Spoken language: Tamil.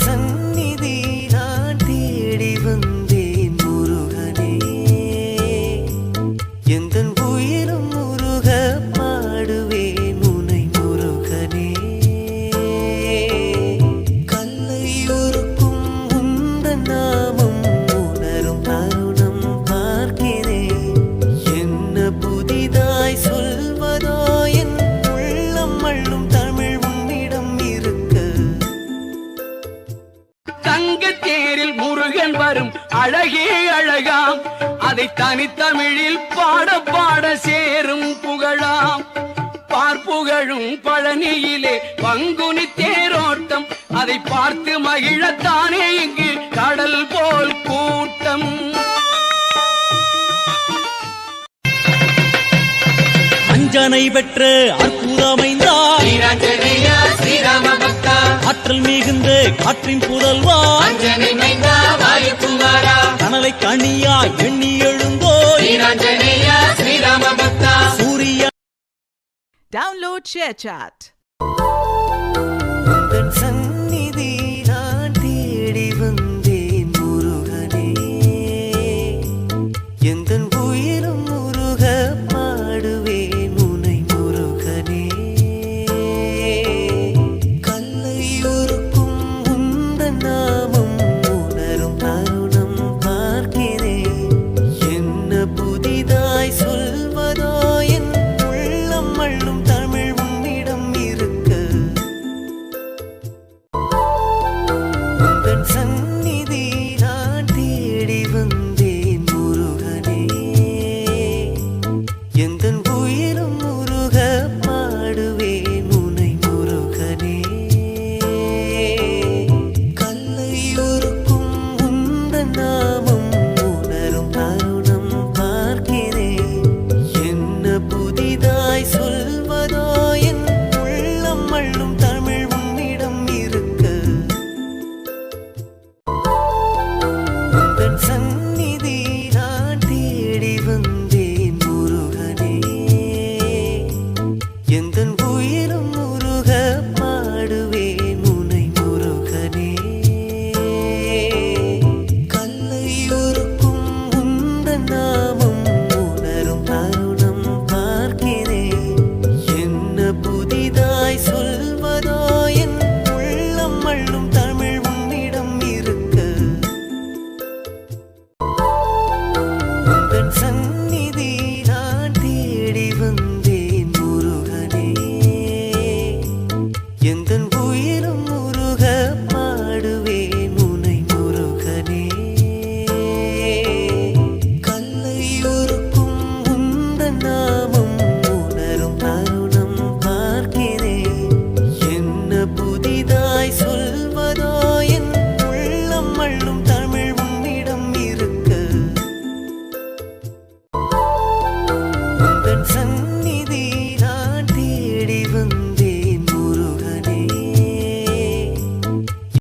சந்நிதி நான் தேடி வந்தேன் முருகனே, எந்தன் உயிரும் முருக பாடுவேன் உனை முருகனே. கல்லை உருக்கும் உந்தன் நாமம் உணரும் தருணம் பார்க்கிறேன். என்ன புதிதாய் சொல்வதோ என் உள்ளம் அள்ளும் தமிழ் உன்னிடம் இருக்க. தங்கத்தேரில் முருகன் வரும் அழகே அழகாம், அதை தனித்தமிழில் பாட பாட சேரும் புகழாம். பார்ப்புகழும் பழனியிலே பங்குனி தேரோட்டம், அதை பார்த்து மகிழத்தானே இங்கு கடல் போல் கூட்டம். அஞ்சனை பெற்ற அற்புதமைந்தா வீராஞ்சனேயா ஸ்ரீராம பக்தா, ஆற்றல் மிகுந்த காற்றின் புதல்வா அஞ்சனை மைந்தா வாயுக்குமாரா, கனலை கனியா எண்ணி எழுந்தோ வீராஞ்சனேயா ஸ்ரீராம பக்தா. சூரிய Download ShareChat.